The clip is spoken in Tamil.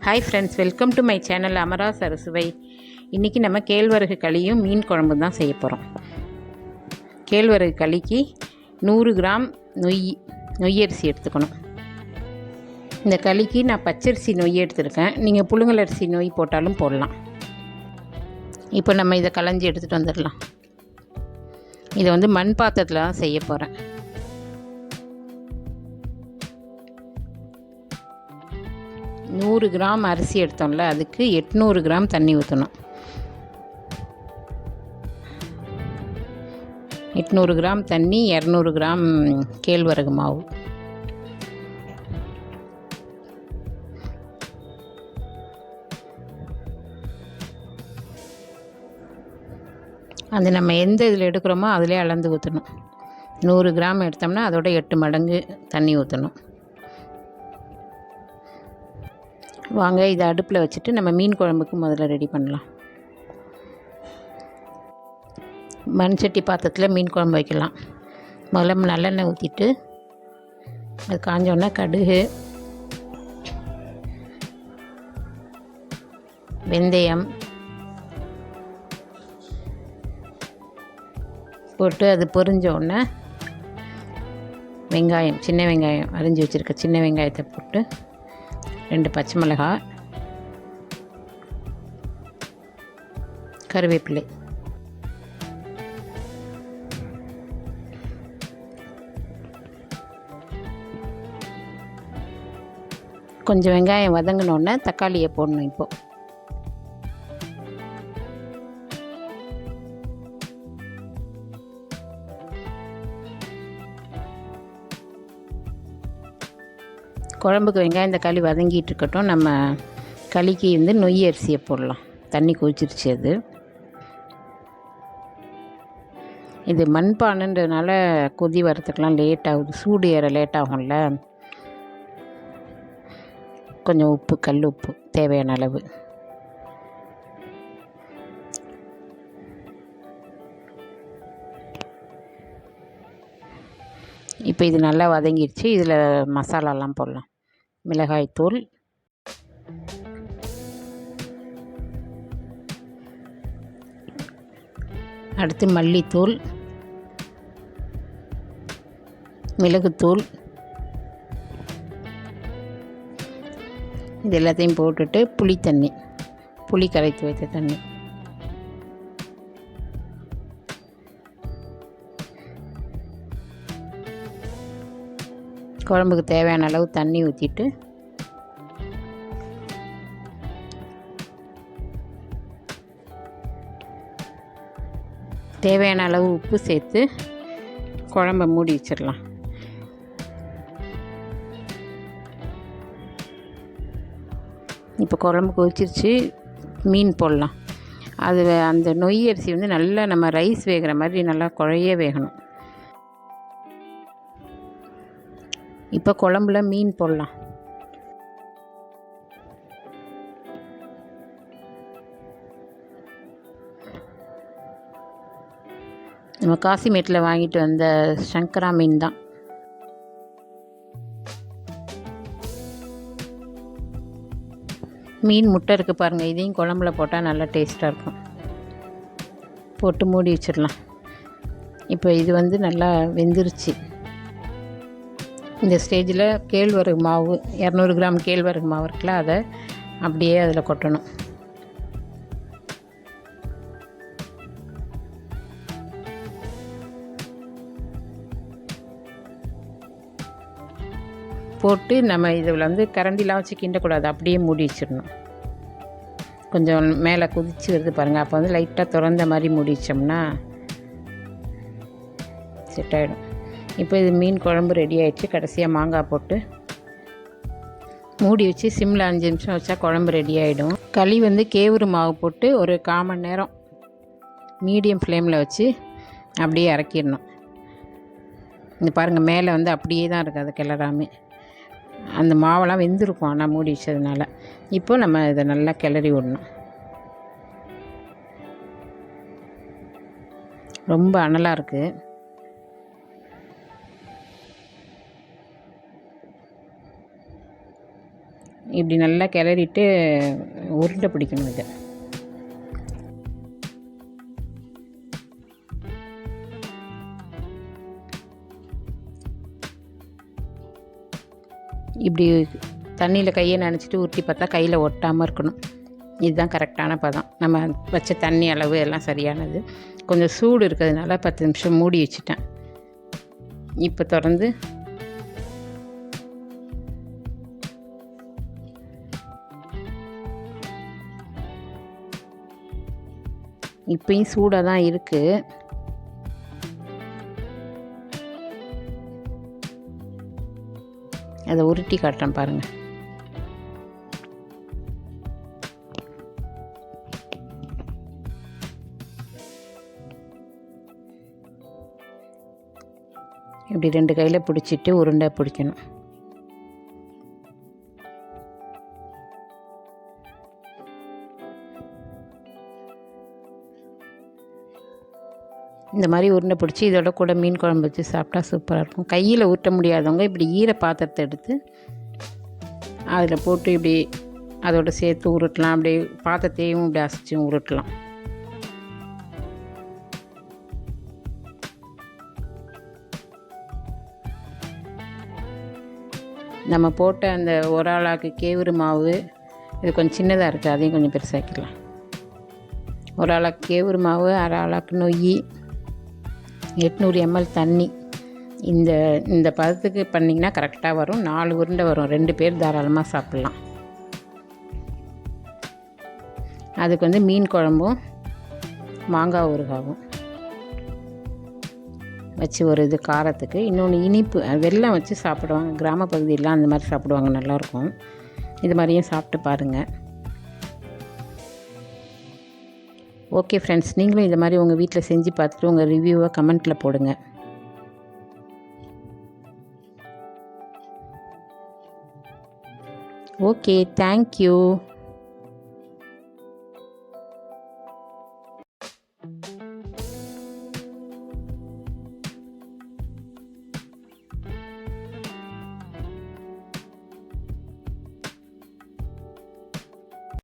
Hi friends, welcome to my channel Amara's Arusuvai. இன்றைக்கி நம்ம கேழ்வரகு களியும் மீன் குழம்பு தான் செய்ய போகிறோம். கேழ்வரகு களிக்கு 100 கிராம் நொய்யரிசி எடுத்துக்கணும். இந்த களிக்கு நான் பச்சரிசி நொய் எடுத்துருக்கேன். நீங்கள் புழுங்கல் அரிசி நொய் போட்டாலும் போடலாம். இப்போ நம்ம இதை களைஞ்சி எடுத்துகிட்டு வந்துடலாம். இதை மண் பாத்திரத்தில் தான் செய்ய போகிறேன். நூறு கிராம் அரிசி எடுத்தோம்ல, அதுக்கு 800 கிராம் தண்ணி ஊற்றணும். 800 கிராம் தண்ணி, 200 கிராம் கேழ்வரகு மாவு. அது நம்ம எந்த இதில் எடுக்கிறோமோ அதிலே அளந்து ஊற்றணும். 100 கிராம் எடுத்தோம்னா அதோட 8 மடங்கு தண்ணி ஊற்றணும். வாங்க, இதை அடுப்பில் வச்சுட்டு நம்ம மீன் குழம்புக்கு முதல்ல ரெடி பண்ணலாம். மண் சட்டி பாத்திரத்தில் மீன் குழம்பு வைக்கலாம். முதல்ல நல்லெண்ணெய் ஊற்றிட்டு அது காஞ்சோன்னா கடுகு, வெந்தயம் போட்டு அது பொரிஞ்ச உடனே வெங்காயம், சின்ன வெங்காயம் அரிஞ்சு வச்சுருக்க சின்ன வெங்காயத்தை போட்டு 2 பச்சை மிளகாய், கருவேப்பிலை, கொஞ்சம் வெங்காயம் வதங்கினோடனே தக்காளியை போடணும். இப்போது குழம்புக்கு வெங்காயம் தக்காளி வதங்கிட்டு இருக்கட்டும். நம்ம களிக்கு நொய் அரிசியை போடலாம். தண்ணி கொதிச்சிருச்சு. இது மண்பானைன்றதுனால கொதி வரத்துக்கெலாம் லேட் ஆகுது. சூடு ஏற லேட் ஆகும்ல. கொஞ்சம் உப்பு, கல் உப்பு தேவையான அளவு. இப்போ இது நல்லா வதங்கிடுச்சு. இதில் மசாலாலாம் போடலாம். மிளகாய்த்தூள், அடுத்து மல்லித்தூள், மிளகுத்தூள், இது எல்லாத்தையும் போட்டுட்டு புளி கரைத்து வைத்த தண்ணி, குழம்புக்கு தேவையான அளவு தண்ணி ஊற்றிட்டு தேவையான அளவு உப்பு சேர்த்து குழம்பை மூடி வச்சிடலாம். இப்போ குழம்பு கொதிச்சிருச்சு. மீன் போடலாம். அந்த நொய் அரிசி நல்லா நம்ம ரைஸ் வேகிற மாதிரி நல்லா குழைய வேகணும். இப்போ குழம்புல மீன் போடலாம். நம்ம காசிமேட்டில் வாங்கிட்டு வந்த சங்கரா மீன் தான். மீன் முட்டை இருக்குது பாருங்கள். இதையும் குழம்புல போட்டால் நல்லா டேஸ்ட்டாக இருக்கும். போட்டு மூடி வச்சிடலாம். இப்போ இது நல்லா வெந்துருச்சு. இந்த ஸ்டேஜில் கேழ்வரகு மாவு, 200 கிராம் கேழ்வரகு மாவு இருக்குல்ல, அதை அப்படியே அதில் கொட்டணும். போட்டு நம்ம இதில் கரண்டிலாம் வச்சு கிண்டக்கூடாது. அப்படியே மூடி வச்சிடணும். கொஞ்சம் மேலே குதிச்சு வருது பாருங்கள். அப்போ லைட்டாக திறந்த மாதிரி மூடி வச்சோம்னா செட் ஆகிடும். இப்போ இது மீன் குழம்பு ரெடி ஆகிடுச்சு. கடைசியாக மாங்காய் போட்டு மூடி வச்சு சிம்மில் 5 நிமிஷம் வச்சா குழம்பு ரெடி ஆகிடும். களி கேவுரு மாவு போட்டு ஒரு 1/4 மணி நேரம் மீடியம் ஃப்ளேமில் வச்சு அப்படியே இறக்கிடணும். இந்த பாருங்கள், மேலே அப்படியே தான் இருக்குது. அது கிளறாமே அந்த மாவெல்லாம் வெந்திருக்கும். ஆனால் மூடி வச்சதுனால இப்போ நம்ம இதை நல்லா கிளறி விடணும். ரொம்ப அனலாக இருக்குது. இப்படி நல்லா கிளறிட்டு உருண்டை பிடிக்கணும் இதை. இப்படி தண்ணியில் கையை நனைச்சிட்டு உருட்டி பார்த்தா கையில் ஒட்டாமல் இருக்கணும். இதுதான் கரெக்டான பதம். நம்ம வச்ச தண்ணி அளவு எல்லாம் சரியானது. கொஞ்சம் சூடு இருக்கிறதுனால 10 நிமிஷம் மூடி வச்சுட்டேன். இப்போ திறந்து இப்பயும் சூடாக தான் இருக்குது. அதை உருட்டி காட்டுறேன் பாருங்கள். இப்படி 2 கையில் பிடிச்சிட்டு உருண்டை பிடிக்கணும். இந்த மாதிரி உருண்டை பிடிச்சி இதோட கூட மீன் குழம்பு வச்சு சாப்பிட்டா சூப்பராக இருக்கும். கையில் ஊட்ட முடியாதவங்க இப்படி ஈர பாத்திரத்தை எடுத்து அதில் போட்டு இப்படி அதோட சேர்த்து உருட்டலாம். அப்படியே பாத்திரத்தையும் இப்படி அசைச்சு உருட்டலாம். நம்ம போட்ட அந்த ஒரு ஆளாக்கு கேவுரு மாவு இது கொஞ்சம் சின்னதாக இருக்குது, அதையும் கொஞ்சம் பெருசாக்கிடலாம். ஒரு ஆளாக்கு கேவுரு மாவு, அரை ஆளாக்கு நொய், 800 ml தண்ணி. இந்த பதத்துக்கு பண்ணிங்கன்னா கரெக்டாக வரும். 4 உருண்டை வரும். 2 பேர் தாராளமாக சாப்பிட்லாம். அதுக்கு மீன் குழம்பும் மாங்காய் ஊறுகாவும் வச்சு ஒரு இது காரத்துக்கு. இன்னொன்று இனிப்பு வெல்லம் வச்சு சாப்பிடுவாங்க. கிராம பகுதியெல்லாம் அந்த மாதிரி சாப்பிடுவாங்க, நல்லாயிருக்கும். இது மாதிரியும் சாப்பிட்டு பாருங்கள். ஓகே ஃப்ரெண்ட்ஸ், நீங்களும் இந்த மாதிரி உங்கள் வீட்டில் செஞ்சு பார்த்துட்டு உங்கள் ரிவ்யூவை கமெண்ட்டில் போடுங்க. Okay, thank you.